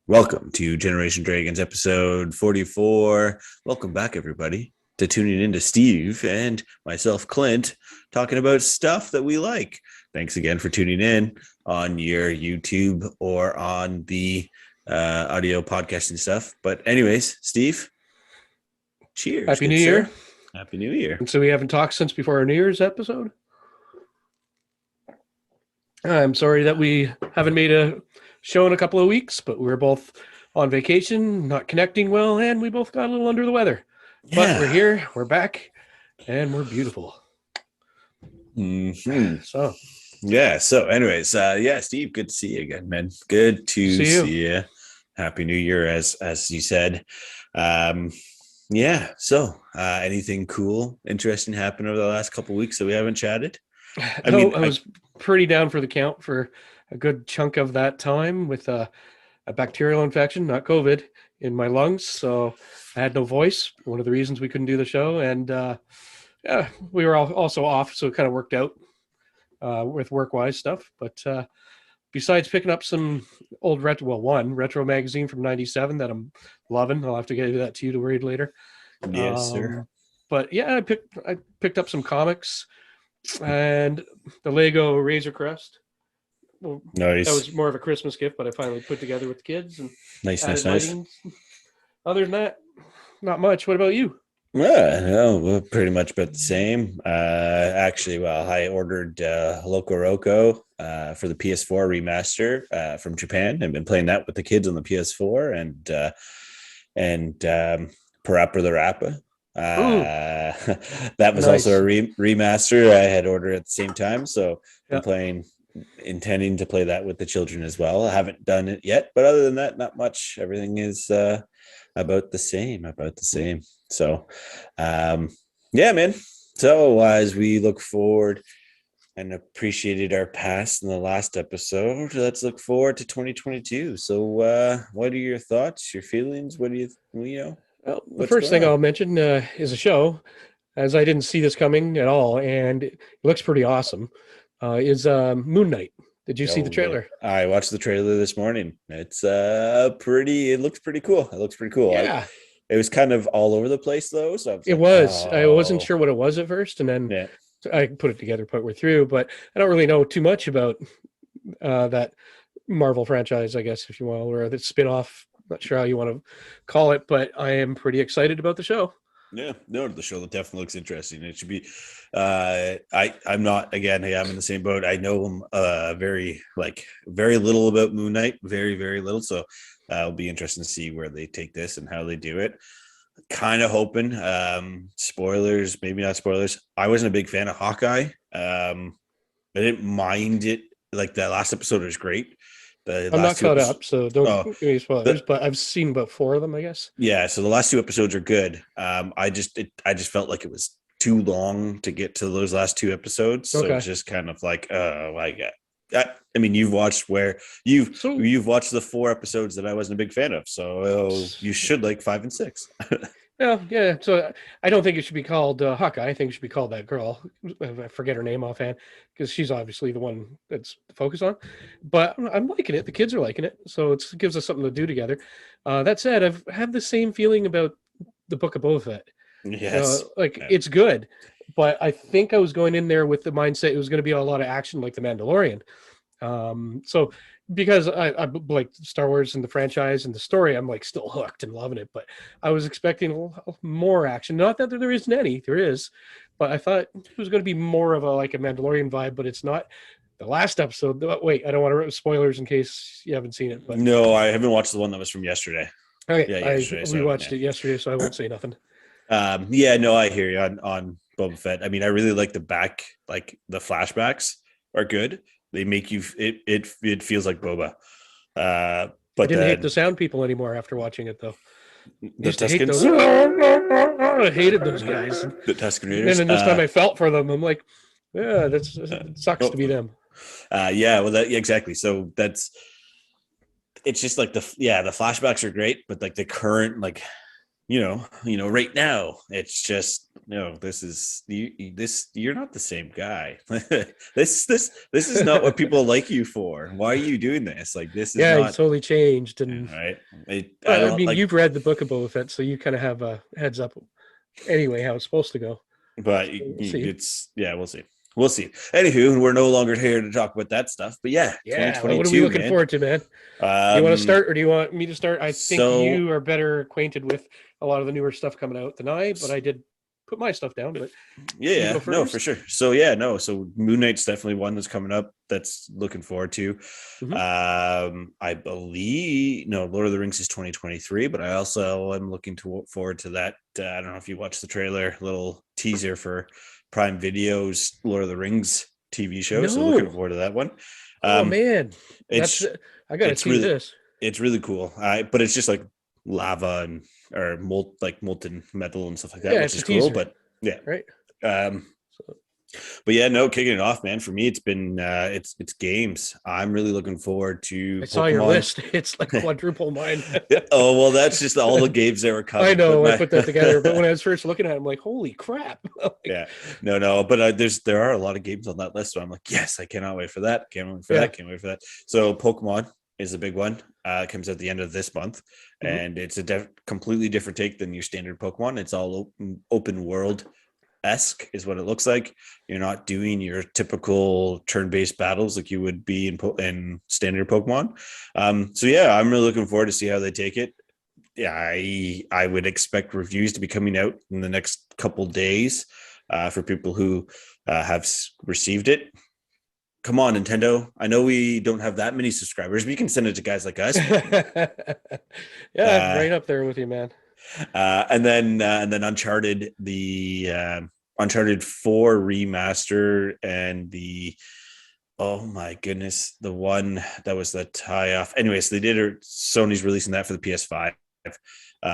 Welcome to Generation Dragons episode 44. Welcome back, everybody, to tuning in to Steve and myself, Clint, talking about stuff that we like. Thanks again for tuning in on your YouTube or on the audio podcasting stuff. But, anyways, Steve, cheers. Happy New Good Year. sir. Happy New Year. And so we haven't talked since before our New Year's episode. I'm sorry that we haven't made a show in a couple of weeks, but we're both on vacation, not connecting well, and we both got a little under the weather. But we're Yeah. here, we're back, and we're beautiful. Mm-hmm. So, Yeah. So, anyways, Steve, good to see you again, man. Good to see you. Happy New Year, as you said. So anything cool, interesting happened over the last couple of weeks that we haven't chatted? I I mean, was pretty down for the count for a good chunk of that time with a bacterial infection, not COVID, in my lungs. So I had no voice. One of the reasons we couldn't do the show. And we were also off, so it kind of worked out with work-wise stuff. But besides picking up some old retro magazine from '97 that I'm loving. I'll have to get that to you to read later. yes, sir. But yeah, I picked up some comics and the Lego Razor Crest. Well, that Nice, was more of a Christmas gift, but I finally put together with the kids and nice. added lighting. Other than that, not much. What about you? No, we're pretty much about the same. I ordered Loco Roco for the PS4 remaster from Japan. I've been playing that with the kids on the PS4 and Parappa the Rappa. That was Nice. also a remaster I had ordered at the same time. So Yeah. I'm intending to play that with the children as well. I haven't done it yet, but other than that, not much. Everything is about the same. So, man. So as we look forward and appreciated our past in the last episode, let's look forward to 2022. So, what are your thoughts, your feelings? What do you know? Well, the What's first going thing on? I'll mention is a show, as I didn't see this coming at all, and it looks pretty awesome. Is Moon Knight? Did you see the Oh yeah, trailer? I watched the trailer this morning. It's it looks pretty cool. It looks pretty cool. Yeah, It was kind of all over the place though, so I was it like, was. I wasn't oh sure what it was at first, and then yeah. I put it together partway through. But I don't really know too much about that Marvel franchise, I guess, if you will, or the spin-off. Not sure how you want to call it, but I am pretty excited about the show. Yeah, no, the show definitely looks interesting. It should be. I'm not again. Hey, I'm in the same boat. I know him very little about Moon Knight, very little. So it'll be interesting to see where they take this and how they do it. Kind of hoping. Spoilers, maybe not spoilers. I wasn't a big fan of Hawkeye. I didn't mind it. Like that last episode was great. The I'm last not two caught episodes. up, so don't Oh, give me spoilers. the But I've seen about four of them, I guess. Yeah, so the last two episodes are good. I just felt like it was too long to get to those last two episodes, so it's Okay, just kind of like, I mean, you've so you've watched the four episodes that I wasn't a big fan of, so you should like 5 and 6. yeah. So I don't think it should be called Hawkeye. I think it should be called that girl. I forget her name offhand because she's obviously the one that's the focus on. But I'm liking it. The kids are liking it, so it gives us something to do together. That said, I've had the same feeling about the Book of Boba Fett. Yes. Like Yeah. it's good, but I think I was going in there with the mindset it was going to be a lot of action, like the Mandalorian. So because I like Star Wars and the franchise and the story, I'm like still hooked and loving it. But I was expecting more action. Not that there isn't any, there is, but I thought it was going to be more of a like a Mandalorian vibe. But it's not. The last episode. Wait, I don't want to spoilers in case you haven't seen it. But No, I haven't watched the one that was from yesterday. okay, Yeah, I yesterday. So rewatched yeah. it yesterday, so I won't say nothing. Yeah, no, I hear you on Boba Fett. I mean, I really like like the flashbacks are good. They make you it feels like Boba. I But didn't hate the then sound people anymore after watching it, though. I the used to hate those. Tuscans, I hated those guys. the Tuscan And Raiders. then this time I felt for them. I'm like, yeah, it sucks to be Oh, them. yeah, well, yeah, exactly. So it's just like the flashbacks are great, but like the current, like right now, it's just no, this is this. You're not the same guy. This is not what people like you for. Why are you doing this? Like, this is Yeah, he's not totally changed. And right. I well, I don't mean, like, you've read the book of Boba Fett, so you kind of have a heads up anyway how it's supposed to go. but So we'll see. it's yeah. We'll see. We'll see. Anywho, we're no longer here to talk about that stuff. But yeah, Yeah, what are we 2022, looking man. forward to, man? Do you want to Um, start or do you want me to start? I think so you are better acquainted with a lot of the newer stuff coming out than I, but I did put my stuff down. But you yeah, go no, for first. sure. So yeah, no, so Moon Knight's definitely one that's coming up. That's looking forward to. Hmm. I believe no, Lord of the Rings is 2023, but I also am looking forward to that. I don't know if you watched the trailer, little teaser for Prime Video's Lord of the Rings TV show. So looking No. forward to that one. Oh Um, man, that's it's I got to it's see really this. it's really cool. But it's just like lava and or molten metal and stuff like that, Yeah, which it's a is cool. teaser, But yeah. right? Um, So, but yeah, no, kicking it off, man. For me, it's been it's games. I'm really looking forward to I saw your Pokemon. list. It's like quadruple mine. Oh well, that's just all the games that were I coming. But know I my put that together, but when I was first looking at it, I'm like, holy crap! Like, yeah, no, but there are a lot of games on that list. So I'm like, yes, I cannot wait for that. Can't wait for yeah. that. Can't wait for that. So Pokemon is a big one. It comes at the end of this month, Hmm. and it's a completely different take than your standard Pokemon. It's all open world esque is what it looks like. You're not doing your typical turn-based battles like you would be in standard Pokemon. So yeah, I'm really looking forward to see how they take it. Yeah, I would expect reviews to be coming out in the next couple days for people who have received it. Come on, Nintendo. I know we don't have that many subscribers, but you can send it to guys like us, man. Yeah, Uh, right up there with you, man. and then Uncharted, the Uncharted 4 remaster, and the oh my goodness, the one that was the tie off. Anyways, they did it. Sony's releasing that for the PS5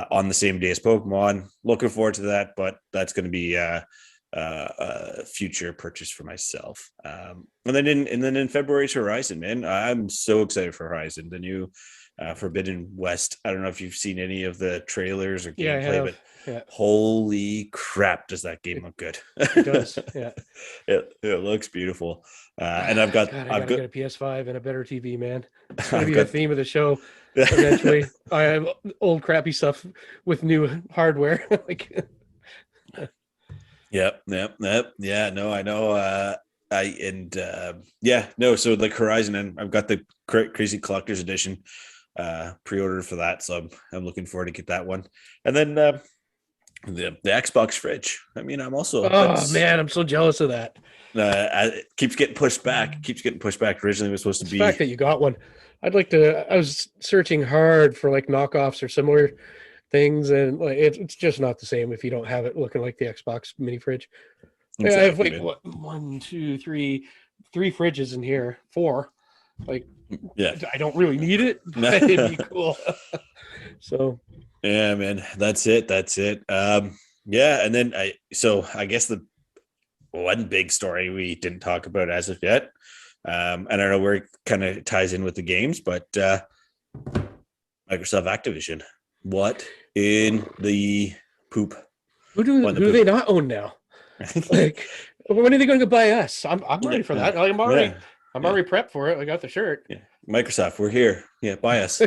on the same day as Pokemon. Looking forward to that, but that's going to be a future purchase for myself. And then in February's Horizon, man. I'm so excited for Horizon, the new Forbidden West. I don't know if you've seen any of the trailers or Yeah, I gameplay, have. but Yeah, holy crap, does that game it, look good? it does. Yeah. It looks beautiful. And I've got God, I I've gotta got get a PS5 and a better TV, man. It's gonna I've be the got theme of the show eventually. I have old crappy stuff with new hardware. Like, yep. Yeah, no, I know. Yeah, no, so like Horizon, and I've got the crazy collector's edition pre-ordered for that, so I'm looking forward to get that one. And then the Xbox fridge. I mean, I'm also oh that's man, I'm so jealous of that. it keeps getting pushed back. Keeps getting pushed back. Originally, it was supposed to It's the fact be that you got one. I'd like to. I was searching hard for like knockoffs or similar things, and like it's just not the same if you don't have it looking like the Xbox mini fridge. Yeah, I have exactly, like man. what one, two, three fridges in here, four. Like Yeah, I don't really need it, but it'd be cool. So yeah, man. That's it. That's it. Yeah, and then I guess the one big story we didn't talk about as of yet. And I don't know where it kind of ties in with the games, but Microsoft Activision. What in the poop? What in who the do they poop? not own now? Like when are they going to buy us? I'm ready for yeah, that. Like, yeah, I'm yeah, already prepped for it. I got the shirt. yeah. Microsoft, we're here. Yeah, buy us.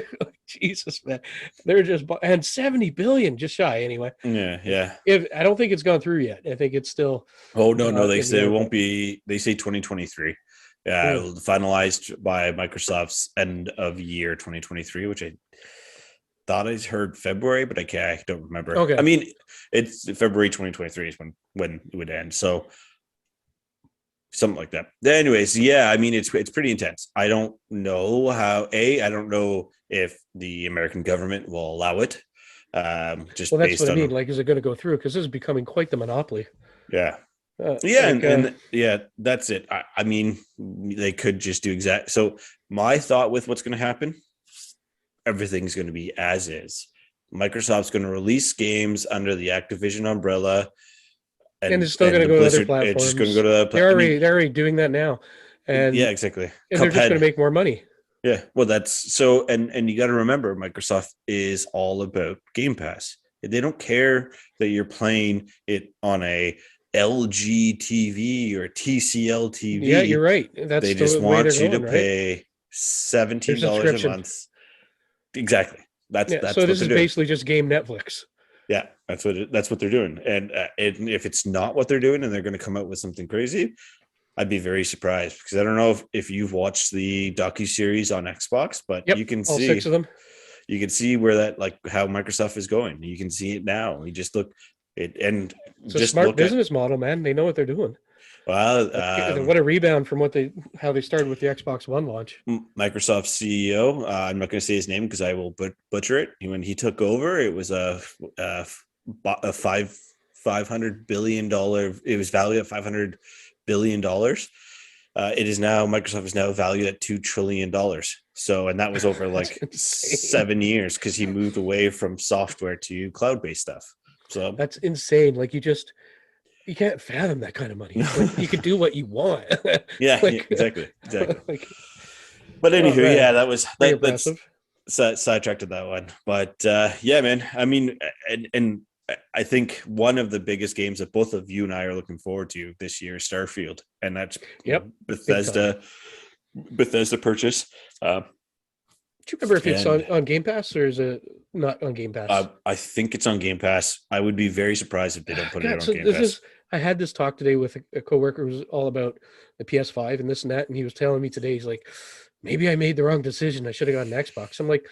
Jesus, man, they're just and 70 billion, just shy anyway. Yeah, yeah. If I don't think it's gone through yet. I think it's still Oh no, they in the say it air. won't But be. They say 2023. Yeah, mm, finalized by Microsoft's end of year 2023, which I thought I heard February, but I don't remember. I okay, mean, it's February 2023 is when it would end. So something like that. Anyways, yeah, I mean it's pretty intense. I don't know I don't know if the American government will allow it. well, Just that's what based I mean. on Like, is it going to go through? Because this is becoming quite the monopoly. yeah. Uh, Yeah, like, and yeah, that's it. I mean, they could just do exact. So my thought with what's going to happen, everything's going to be as is. Microsoft's going to release games under the Activision umbrella, and it's still going and to the go to other Blizzard. It's just going to platforms. go to. I mean, They're already doing that now, yeah, and exactly. they're just going to Cuphead. make more money. Yeah, well, that's so, and you got to remember, Microsoft is all about Game Pass. They don't care that you're playing it on a LG TV or TCL Yeah, you're TV. right. They That's just the way they're want you to going, right? pay Their $17 a subscription. month. Exactly. Yeah. That's So what this they're is doing. basically just game Netflix. Yeah, that's what they're doing. And if it's not what they're doing, and they're going to come out with something crazy, I'd be very surprised, because I don't know if you've watched the docu series on Xbox, but Yep. All six of them. you can see where that, like, how Microsoft is going. You can see it now. You just look it and It's a just smart look at, business model, man. They know what they're doing. well, What a rebound from how they started with the Xbox One launch. Microsoft CEO. I'm not going to say his name because I will butcher it. When he took over, it was a $500 billion. It was valued at $500 billion. It is now, Microsoft is now valued at $2 trillion. So, and that was over like Insane. 7 years, because he moved away from software to cloud-based stuff. So That's insane. Like you can't fathom that kind of money. It's like you could do what you want. yeah, like, exactly. like, But oh anywho, man, yeah, that was pretty that's impressive. sidetracked to that one. But yeah, man. I mean, and I think one of the biggest games that both of you and I are looking forward to this year is Starfield, and that's Yep, big time. Bethesda purchase. Do you remember if it's And on Game Pass or is it not on Game Pass? I think it's on Game Pass. I would be very surprised if they don't put it God, on so Game Pass. I had this talk today with a coworker who was all about the PS5 and this and that, and he was telling me today, he's like, maybe I made the wrong decision. I should have gotten an Xbox. I'm like,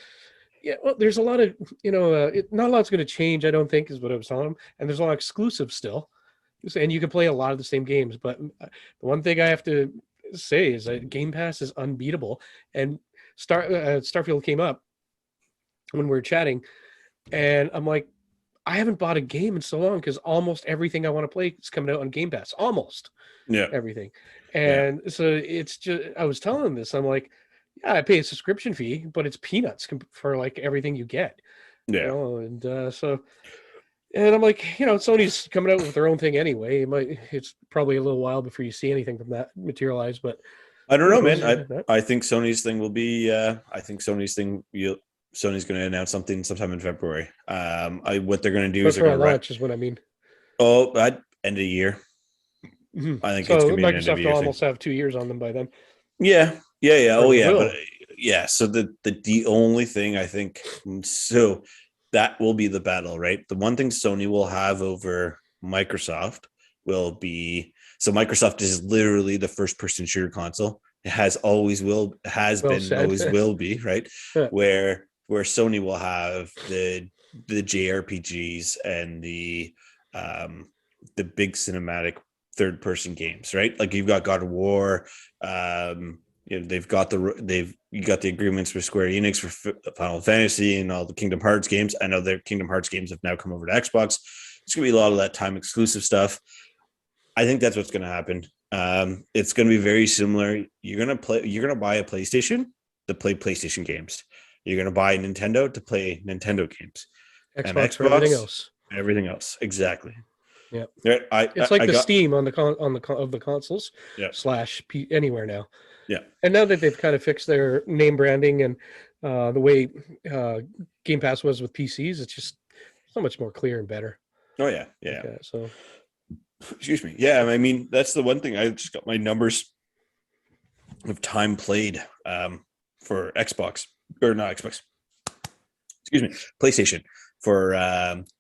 yeah, well, there's a lot of, not a lot's going to change, I don't think, is what I was telling him. And there's a lot of exclusives still. And you can play a lot of the same games. But the one thing I have to say is that Game Pass is unbeatable. And Starfield came up when we were chatting, and I'm like, I haven't bought a game in so long because almost everything I want to play is coming out on Game Pass. Almost Yeah, everything. yeah, And so it's just, I was telling him this, I'm like, yeah, I pay a subscription fee, but it's peanuts for like everything you get, yeah. and and I'm like, Sony's coming out with their own thing anyway. It's probably a little while before you see anything from that materialize, but I don't who know, knows? man. I think Sony's thing will be. I think Sony's going to announce something sometime in February. What they're going to do But is they're for a going to launch is what I mean. at end of the year. Mhm. I think it's So going to be an end of Microsoft will year thing. almost have 2 years on them by then, Yeah, yeah, yeah. or Oh, they yeah, but will. yeah. So the only thing I think, so that will be the battle, right? The one thing Sony will have over Microsoft will be, so Microsoft is literally the first person shooter console. It has Well been, and said. always will be, right? Where Sony will have the JRPGs and the big cinematic third person games, right? Like you've got God of War. They've got you got the agreements with Square Enix for Final Fantasy and all the Kingdom Hearts games. I know their Kingdom Hearts games have now come over to Xbox. It's gonna be a lot of that time exclusive stuff. I think that's what's gonna happen. It's gonna be very similar. You're gonna buy a PlayStation to play PlayStation games. You're gonna buy a Nintendo to play Nintendo games. And Xbox for everything Xbox, else. everything else. Exactly. Yeah. Right. It's like I the got Steam on of the consoles yeah, / anywhere now. yeah. And now that they've kind of fixed their name branding and the way Game Pass was with PCs, it's just so much more clear and better. Oh yeah, yeah. So Excuse me. Yeah, I mean that's the one thing. I just got my numbers of time played for Xbox, or not Xbox. Excuse me, PlayStation for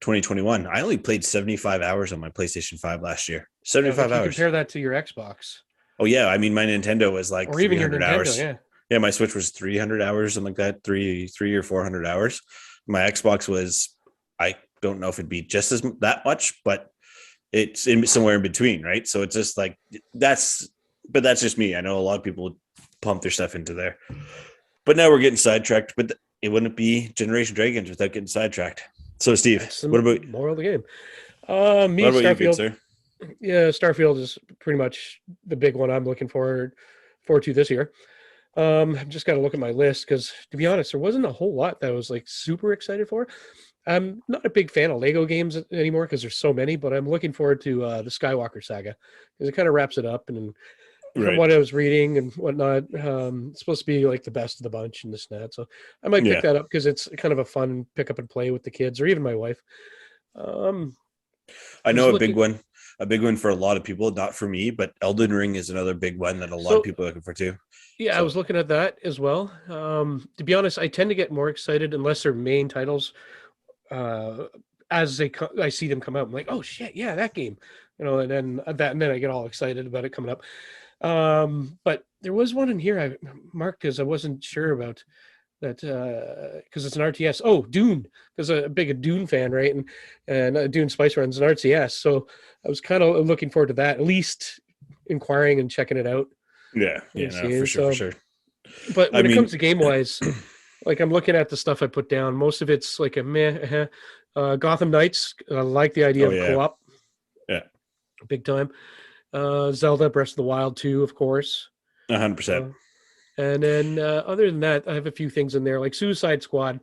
2021. I only played 75 hours on my PlayStation 5 last year. yeah, 75 like you hours. compare that to your Xbox Oh yeah, I mean my Nintendo was like or even your 300 Nintendo, hours. yeah. Yeah, my Switch was 300 hours, something like that, three or 400 hours. My Xbox was, I don't know if it'd be just as that much, but it's in somewhere in between, right? So it's just like but that's just me. I know a lot of people pump their stuff into there, but now we're getting sidetracked. But it wouldn't be Generation Dragons without getting sidetracked. So Steve, That's the moral of the game. Me, what about you, good Starfield. sir? Yeah, Starfield is pretty much the big one I'm looking forward to this year. I've just got to look at my list because, to be honest, there wasn't a whole lot that I was like super excited for. I'm not a big fan of Lego games anymore because there's so many, but I'm looking forward to the Skywalker saga because it kind of wraps it up. And from Right. what I was reading and whatnot, it's supposed to be like the best of the bunch and this and that. So I might pick Yeah. that up because it's kind of a fun pick up and play with the kids or even my wife. Um, I was know looking. a big one for a lot of people, not for me, but Elden Ring is another big one that a lot of So people are looking for too. yeah, I So was looking at that as well. To be honest, I tend to get more excited unless they're main titles. Uh, as I see them come out, I'm like, oh shit, yeah, that game, and then I get all excited about it coming up. But there was one in here I marked because I wasn't sure about that because it's an RTS. Oh, Dune, because I'm a big Dune fan, right? And Dune Spice Run's an RTS, so I was kind of looking forward to that, at least inquiring and checking it out yeah, and yeah, no, for seeing. sure, for So, sure. but I when it comes to mean, game wise, like I'm looking at the stuff I put down, most of it's like a meh. Gotham Knights, I like the idea oh of yeah, co-op, yeah, big time. Zelda Breath of the Wild 2, of course. 100%. Uh, And then other than that, I have a few things in there like Suicide Squad,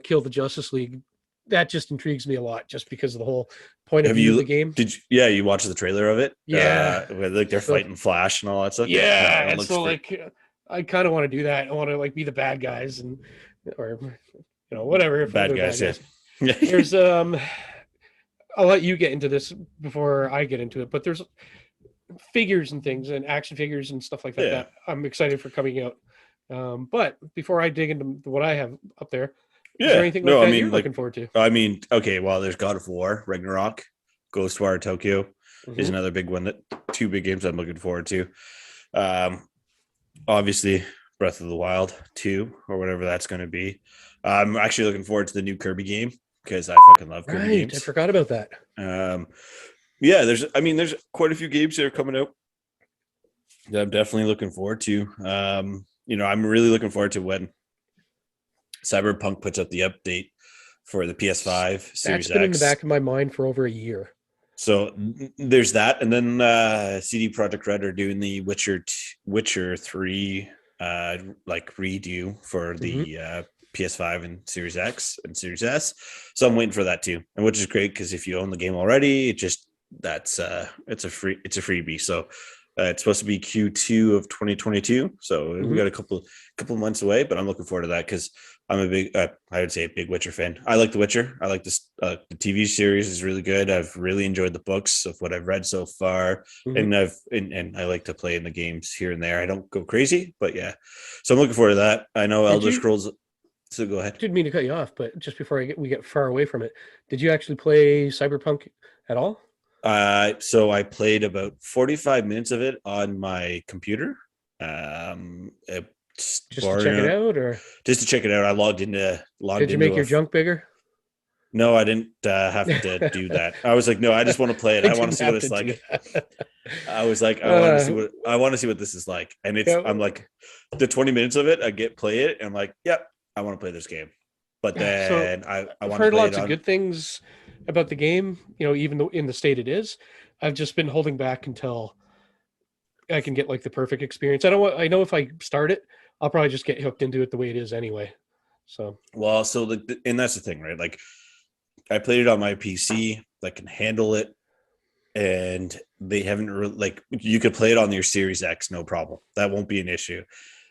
Kill the Justice League. That just intrigues me a lot, just because of the whole point of Have view of the you game. did you, yeah, you watched the trailer of it? Yeah. With like they're So fighting Flash and all that stuff. Yeah, no, yeah, that and looks so great. like I kind of want to do that. I want to like be the bad guys and or whatever if Bad they're bad guys, yeah. guys. There's I'll let you get into this before I get into it, but there's figures and things and action figures and stuff like that Yeah. that I'm excited for coming out. But before I dig into what I have up there, is there Yeah. anything like No, I that you're mean, looking forward to? okay, well, there's God of War, Ragnarok, Ghostwire Tokyo is Mm-hmm. another big one that two big games I'm looking forward to. Um, obviously Breath of the Wild 2 or whatever that's going to be. I'm actually looking forward to the new Kirby game because I fucking love Kirby Right, I games. forgot about that. Um, yeah, there's quite a few games that are coming out that I'm definitely looking forward to. I'm really looking forward to when Cyberpunk puts out the update for the PS5 That's Series been in the X. back of my mind for over a year. So there's that, and then CD Projekt Red are doing the Witcher 3 like redo for Mm-hmm. the PS5 and Series X and Series S. So I'm waiting for that too, and which is great because if you own the game already, that's it's a freebie. So it's supposed to be Q2 of 2022. So we Mm-hmm. got a couple months away, but I'm looking forward to that because I'm a big, I would say a big Witcher fan. I like The Witcher. I like this. The TV series is really good. I've really enjoyed the books of what I've read so far, Mm-hmm. and and I like to play in the games here and there. I don't go crazy, but yeah. So I'm looking forward to that. I know Did Elder you? Scrolls. So go ahead. Didn't mean to cut you off, but just before we get far away from it, did you actually play Cyberpunk at all? So I played about 45 minutes of it on my computer. Just to check it Born out, or just to check it out. I logged did you make into a. your junk bigger? No, I didn't have to do that. I was like, no, I just want to play it. I I want to didn't see what have it's to do like. that. I was like, uh, I want to see what this is like. And yeah, I'm like, the 20 minutes of it, I play it, and I'm like, yep, I want to play this game. But so then I I've want to heard play it lots of on. good things about the game. Even though in the state it is, I've just been holding back until I can get like the perfect experience. I don't want. I know if I start it, I'll probably just get hooked into it the way it is anyway. So Well, so and that's the thing, right? Like I played it on my PC that can handle it, and they haven't really like you could play it on your Series X, no problem. That won't be an issue.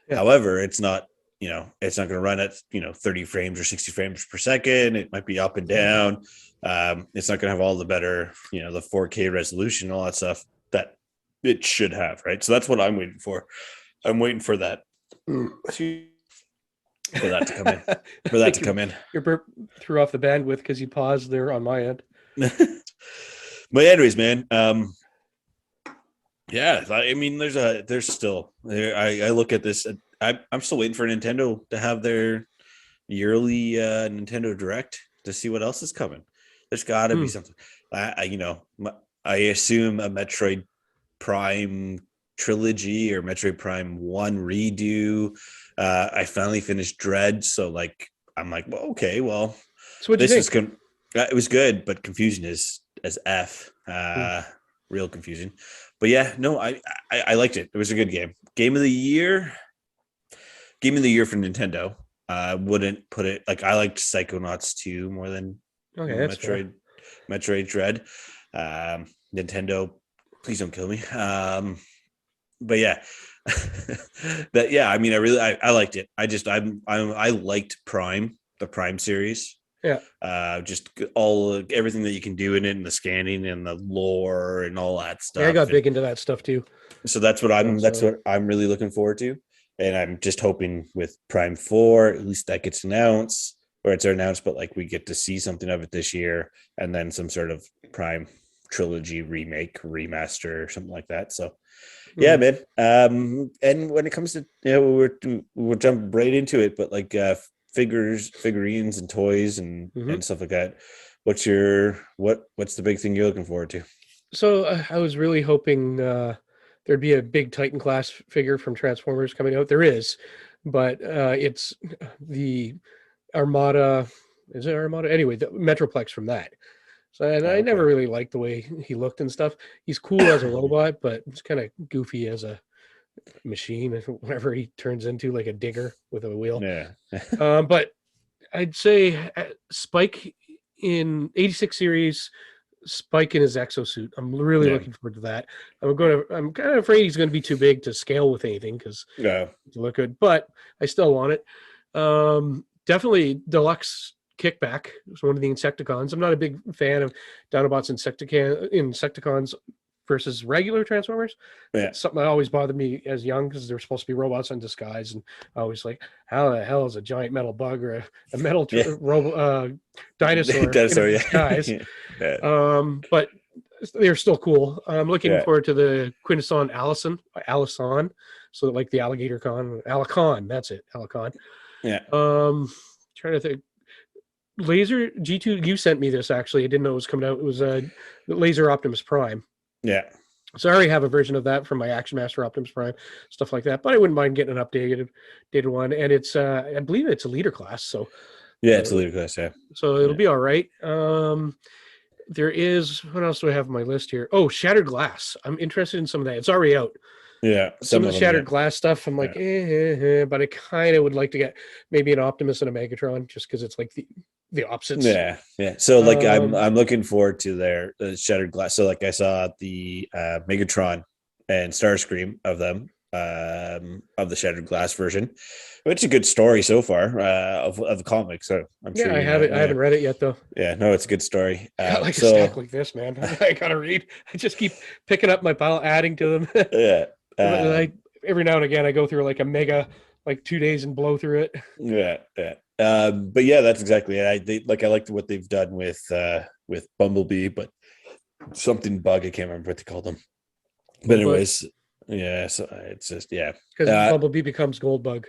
yeah. However, it's not going to run at 30 frames or 60 frames per second. It might be up and down. It's not going to have all the better the 4K resolution, all that stuff that it should have, right? So that's what I'm waiting for. I'm waiting for that for that to come in. I For that to think come in. your burp threw off the bandwidth because you paused there on my end. But anyways, man, yeah, I mean, there's still there. I look at this. I'm still waiting for Nintendo to have their yearly Nintendo Direct to see what else is coming. There's got to be Hmm. something. I assume a Metroid Prime trilogy or Metroid Prime One redo. I finally finished Dread, so like I'm like, well, okay, well, So what'd you this is think? it was good, but confusion is as f Hmm. real confusion. But yeah, no, I liked it. It was a good game. Game of the year for Nintendo. I wouldn't put it like I liked Psychonauts 2 more than Okay, that's fair. Metroid Dread. Nintendo, please don't kill me. But yeah, I mean, I liked it. I liked Prime, the Prime series. Yeah. Just all everything that you can do in it, and the scanning and the lore and all that Yeah, I stuff. got And big into that stuff too. so that's So what I'm really looking forward to. And I'm just hoping with Prime 4, at least that gets announced, or it's announced, but like we get to see something of it this year, and then some sort of Prime trilogy remake, remaster, something like that. So yeah, mhm. man. And when it comes to, we'll jump right into it, but like figurines and toys Mhm. and stuff like that. What's the big thing you're looking forward to? So I was really hoping there'd be a big Titan class figure from Transformers coming out. There is, but it's the Armada. Is it Armada? Anyway, the Metroplex from that. So, and I never Okay. really liked the way he looked and stuff. He's cool as a robot, but it's kind of goofy as a machine. Whenever he turns into like a digger with a wheel. Yeah. But I'd say Spike in 86 series, Spike in his exosuit. I'm really Yeah. looking forward to that. I'm kind of afraid he's going to be too big to scale with anything because Yeah. to look good, but I still want it. Definitely deluxe kickback. It's one of the Insecticons. I'm not a big fan of Dinobot's Insecticons versus regular Transformers. Yeah. It's something that always bothered me as young because they were supposed to be robots in disguise, and I was like, how the hell is a giant metal bug or a metal Yeah. dinosaur in a Dinosaur, yeah. disguise? Yeah. But they're still cool. I'm looking Yeah. forward to the Quintesson Allison, so like the alligator con, Alicon, that's it, Alicon. Yeah. Trying to think. Laser G2, you sent me this actually. I didn't know it was coming out. It was a Laser Optimus Prime. Yeah. So I already have a version of that from my Action Master Optimus Prime, stuff like that. But I wouldn't mind getting an updated one. And it's I believe it's a leader class, so Yeah. uh, It's a ludicrous. Yeah. it'll Yeah. be all right. There is what else do I have on my list here? Oh, Shattered Glass. I'm interested in some of that. It's already out. Yeah. Some Some of the of them. Yeah. Shattered Glass stuff, I'm like, Yeah. but I kind of would like to get maybe an Optimus and a Megatron, just because it's like the opposites. Yeah, yeah. So like Um, I'm looking forward to their Shattered Glass. So like I saw the Megatron and Starscream of them, of the Shattered Glass version, which is a good story so far of the comic. So I'm yeah, sure I you have know. it. I Yeah, haven't read it yet though. yeah. No, it's a good story. I got like a stack like this, man. I gotta read. I just keep picking up my pile, adding to them. Yeah, I every now and again I go through like a mega, like 2 days and blow through it. yeah, yeah. But yeah, that's exactly it. I liked what they've done with Bumblebee, but something bug. I can't remember what they called them. But Goldbug, anyways, yeah, so it's just yeah. because Uh Bumblebee becomes Goldbug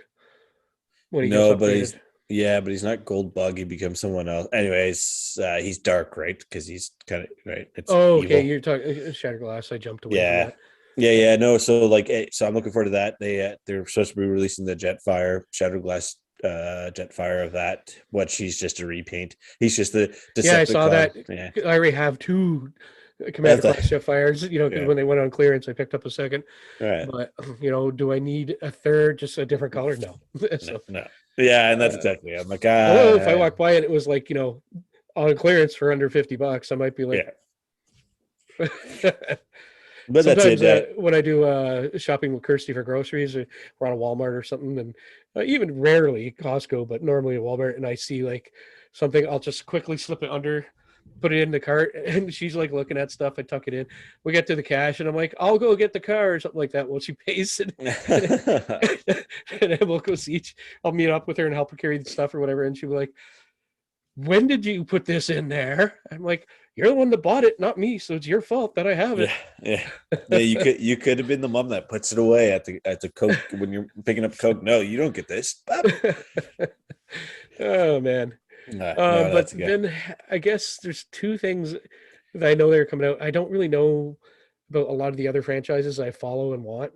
when he gets no, but he's upgraded. yeah, but he's not Gold Bug, he becomes someone else. Anyways, he's dark, right? Because he's kind of right, it's Oh, okay. evil. You're talking Shattered Glass. I jumped away from Yeah. that. Yeah, yeah, no. So like, so I'm looking forward to that. They're supposed to be releasing the Jetfire, Shattered Glass, Jetfire of that. What she's just a repaint. He's just the Yeah, I saw Decepticon. that. Yeah, I already have two that's Commander the class Jetfires. Because yeah. when they went on clearance, I picked up a second. All right. But do I need a third, just a different color? No. No, So, no. Yeah, and that's uh, exactly. I'm like, although if I walk by it, it was like on clearance for under $50, I might be like. yeah. But that's Sometimes it. when I do shopping with Kirsty for groceries, or we're on a Walmart or something, and even rarely Costco, but normally a Walmart, and I see like something, I'll just quickly slip it under, put it in the cart, and she's like looking at stuff. I tuck it in. We get to the cash, and I'm like, I'll go get the car or something like that. Well, she pays it, and then we'll go see. I'll meet up with her and help her carry the stuff or whatever, and she'll be like, when did you put this in there? I'm like, you're the one that bought it, not me. So it's your fault that I have Yeah, yeah, yeah. You could have been the mom that puts it away at the Coke when you're picking up Coke. No, you don't get this. it. Oh man. No, But that's good. then I guess there's two things that I know they're coming out. I don't really know about a lot of the other franchises I follow and want.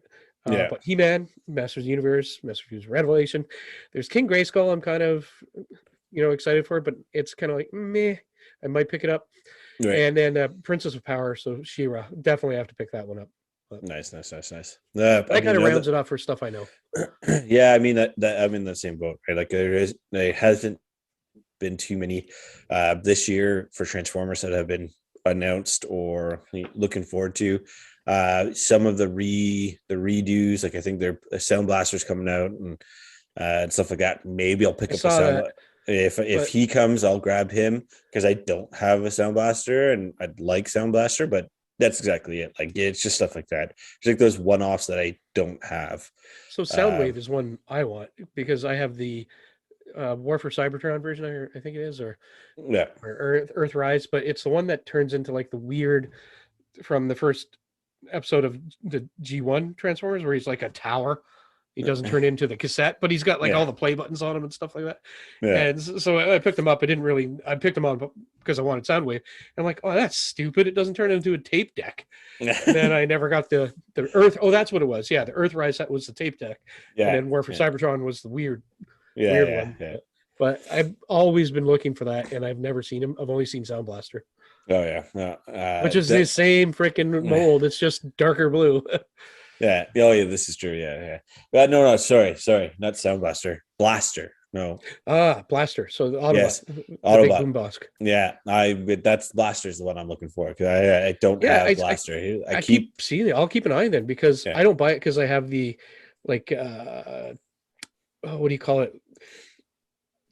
Yeah, But He-Man, Masters of the Universe, Masters of the Universe Revelation. There's King Grayskull. I'm kind of excited for it, but it's kind of like meh. I might pick it up. right. And then Princess of Power, so She-Ra, definitely have to pick that one up. But Nice, nice, nice, nice. I that mean, kind of rounds it off for stuff I know. yeah, I mean that I'm in the same boat, right? Like there hasn't been too many this year for Transformers that have been announced or looking forward to. Some of the redos, like I think their Sound Blasters coming out and stuff like that. Maybe I'll pick I up a saw sound. that. If But he comes, I'll grab him because I don't have a Sound Blaster and I'd like Sound Blaster, but that's exactly it. Like it's just stuff like that. It's like those one-offs that I don't have. so Um, Soundwave is one I want because I have the War for Cybertron version, I think it is, yeah, or Earthrise, but it's the one that turns into like the weird from the first episode of the G1 Transformers where he's like a tower. He doesn't turn into the cassette, but he's got like all yeah, the play buttons on him and stuff like that. yeah. And so I picked him up. I picked him on because I wanted Soundwave. And I'm like, oh, that's stupid. It doesn't turn into a tape deck. And then I never got the Earth. Oh, that's what it was. Yeah, the Earthrise that was the tape deck, and Yeah, then War for yeah, Cybertron was the yeah, weird yeah, one. yeah. But I've always been looking for that, and I've never seen him. I've only seen Sound Blaster, Oh yeah, no, which is the that, same freaking mold. It's just darker blue. yeah. Oh yeah, this is true. Yeah, yeah. But no, no, sorry, not Sound Blaster, Blaster. No, Blaster. So the Autobot, yes, the big Autobot. boom bosk. Yeah, that's Blaster's the one I'm looking for because I don't Yeah, have Blaster. I I keep keep seeing it. I'll keep an eye then because yeah, I don't buy it because I have the like oh, what do you call it?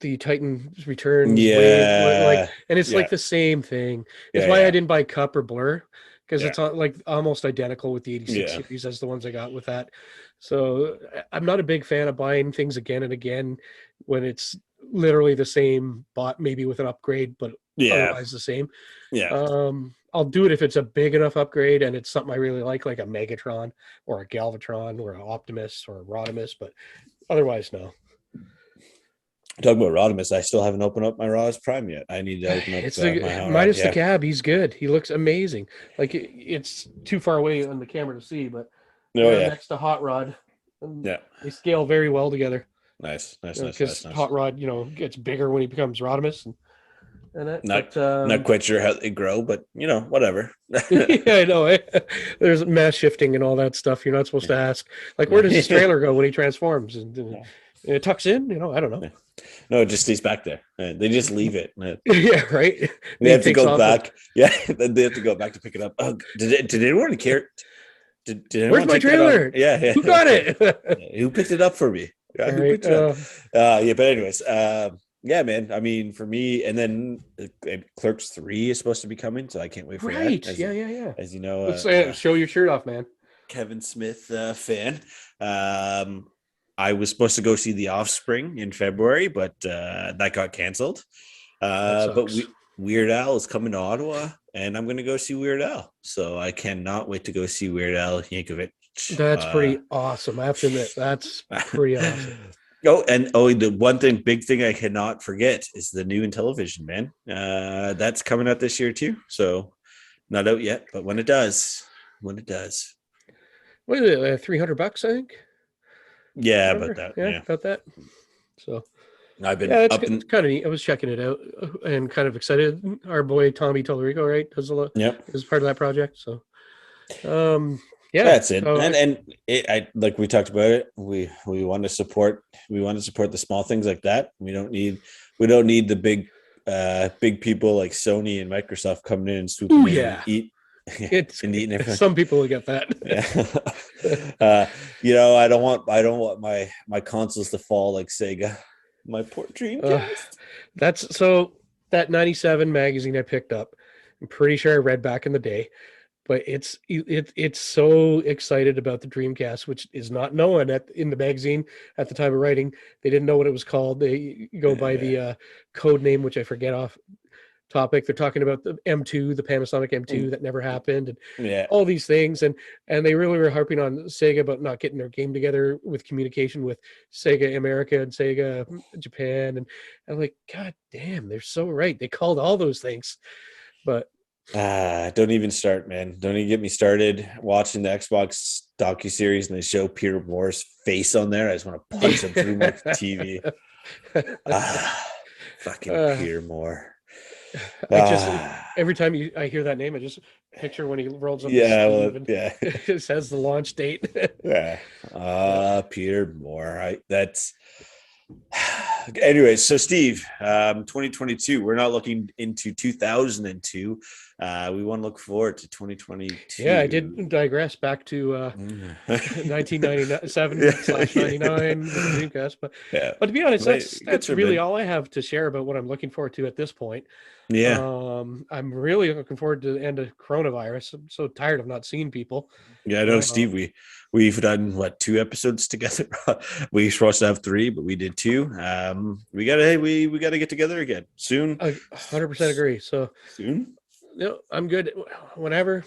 The Titan's Returns wave, like, yeah, and it's like yeah, the same thing. It's yeah, why I yeah, didn't buy Cup or Blur because yeah, it's like almost identical with the 86 yeah, series as the ones I got with that. So I'm not a big fan of buying things again and again when it's literally the same bot, maybe with an upgrade, but yeah, otherwise the same. yeah. I'll do it if it's a big enough upgrade and it's something I really like a Megatron or a Galvatron or an Optimus or a Rodimus, but otherwise, no. Talking about Rodimus, I still haven't opened up my Rodimus Prime yet. I need to open up It's my the Hot Rod. minus the Yeah, cab. He's good. He looks amazing. Like it's too far away on the camera to see, but oh they're yeah, next to Hot Rod, and yeah. they scale very well together. Nice, nice, nice, nice, Because nice. Hot Rod, gets bigger when he becomes Rodimus and that. Not But not quite sure how they grow, but whatever. yeah, I know. There's mass shifting and all that stuff. You're not supposed to ask. Like, where does his Yeah. trailer go when he transforms? And it tucks in. I don't know. No, it just stays back there. They just leave it. Yeah, right. They He have to takes go off with, back. Yeah, then they have to go back to pick it up. Oh, did anyone care? Did where's anyone my take that on? trailer? Yeah, Who got yeah. it? Who picked it up for me? Yeah, All who right. picked it up? Yeah, but anyways, yeah, man. I mean, for me, and then Clerks 3 is supposed to be coming, so I can't wait for that. Right. Yeah, yeah, yeah. As you know, Let's show your shirt off, man. Kevin Smith fan. I was supposed to go see The Offspring in February, but that got canceled. That But sucks. Weird Al is coming to Ottawa, and I'm going to go see Weird Al. So I cannot wait to go see Weird Al Yankovic. That's pretty awesome. I have to admit, that's pretty awesome. The one big thing I cannot forget is the new Intellivision, man. That's coming out this year too. So not out yet, but when it does. What is it? $300, I think. Yeah, about Whatever. that. Yeah, Yeah. about that. So I've been yeah, it's, up it's in. kind of neat. I was checking it out and kind of excited. Our boy Tommy Tallarico, right, does a lot Yep. is part of that project. So yeah. That's it. So And I like we talked about it. We want to support the small things like that. We don't need the big people like Sony and Microsoft coming in and swooping oh in and yeah, eat it's and eating everything. some people will get that. Yeah. I don't want my consoles to fall like Sega. My poor Dreamcast. That's so that 97 magazine I picked up. I'm pretty sure I read back in the day, but it's so excited about the Dreamcast, which is not known in the magazine at the time of writing. They didn't know what it was called. They go by Yeah. the code name, which I forget off topic. They're talking about the M2, the Panasonic M2 that never happened, and Yeah. all these things, and they really were harping on Sega about not getting their game together with communication with Sega America and Sega Japan, and I'm like, God damn, they're so right. They called all those things, but Don't even start, man. Don't even get me started watching the Xbox docu-series and they show Peter Moore's face on there. I just want to punch him through my TV. Fucking uh, Peter Moore. I just Ah, every time I hear that name, I just picture when he rolls up his yeah, well, sleeve and yeah, it says the launch date. yeah. Yeah. Peter Moore. That's anyways. So Steve, 2022. We're not looking into 2002. We want to look forward to 2022. Yeah, I did digress back to 1997 slash 99 with the Dreamcast, but Yeah, to be honest, but that's really all I have to share about what I'm looking forward to at this point. Yeah, I'm really looking forward to the end of coronavirus. I'm so tired of not seeing people. yeah. I know, Steve. We've done what, 2 episodes together. We were supposed to have 3, but we did 2. We gotta get together again soon. I 100% agree. So Soon. no, I'm good whenever.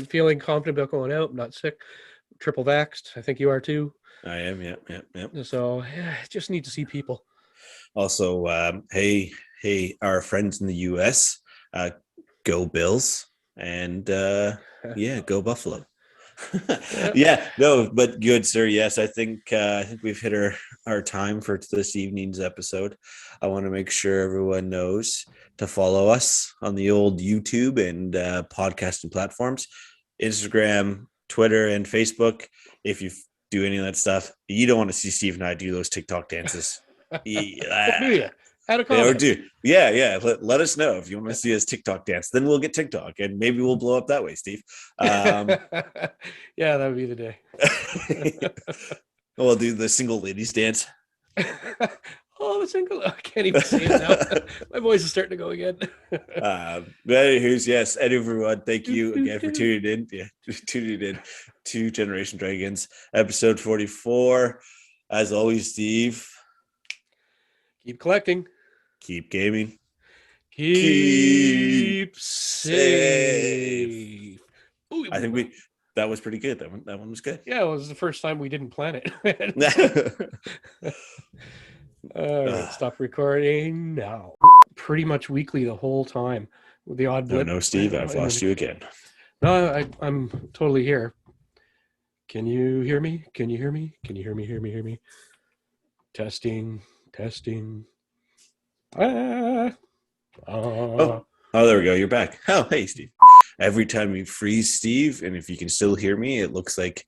Feeling confident about going out. I'm not sick. Triple vaxxed. I think you are too. I am. Yeah. So yeah, just need to see people. Also, hey, our friends in the U.S., go Bills, and yeah, go Buffalo. Yeah, no, but good, sir. Yes, I think we've hit our time for this evening's episode. I want to make sure everyone knows to follow us on the old YouTube and podcasting platforms, Instagram, Twitter, and Facebook. If you do any of that stuff, you don't want to see Steve and I do those TikTok dances. What do you? Add a Yeah, or comment. do. Yeah. Let us know if you want to see us TikTok dance. Then we'll get TikTok, and maybe we'll blow up that way, Steve. Yeah, that would be the day. We'll do the single ladies dance. Oh, the single. I can't even say it now. My voice is starting to go again. But anywho's, yes, and everyone, thank you again for tuning in. Yeah, tuning in to Generation Dragons, episode 44. As always, Steve, Keep collecting. keep gaming. Keep safe. Ooh, I think that was pretty good. That one was good. Yeah, it was the first time we didn't plan it. All right, stop recording now. Pretty much weekly the whole time with the odd blip. No, Steve, I've lost you again. No, I'm totally here. Can you hear me? Can you hear me? Can you hear me? Hear me? Testing. Oh, there we go. You're back. Oh, hey, Steve. Every time you freeze, Steve, and if you can still hear me, it looks like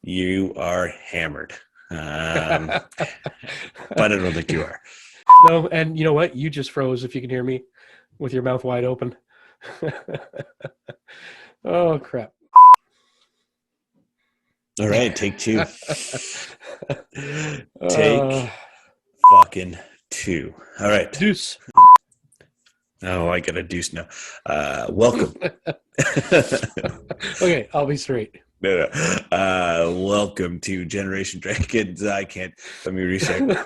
you are hammered. But I don't think you are. No, and you know what? You just froze if you can hear me with your mouth wide open. Oh, crap. All right, take 2. Take fucking 2. All right. Deuce. Oh, I got a deuce now. Welcome. Okay, I'll be straight. No. Welcome to Generation Dragons. I can't. Let me restart.